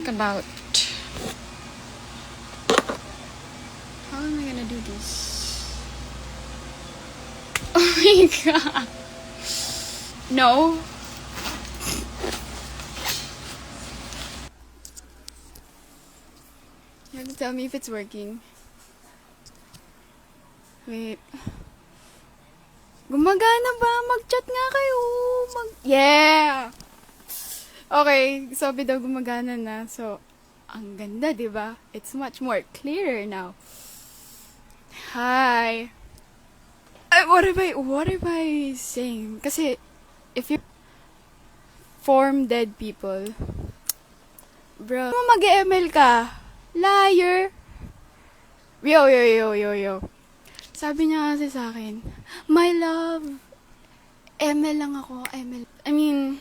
About how am I gonna do this? Oh my god. No. You have to tell me if it's working. Wait. Gumagana ba? Mag-chat nga kayo. Yeah! Okay, sabi daw gumagana na. So, ang ganda, di ba? It's much more clearer now. Hi. What am I saying? Kasi, if you form dead people, bro, mag-ML ka. Liar. Yo. Sabi niya kasi sa akin, my love, ML lang ako, ML. I mean,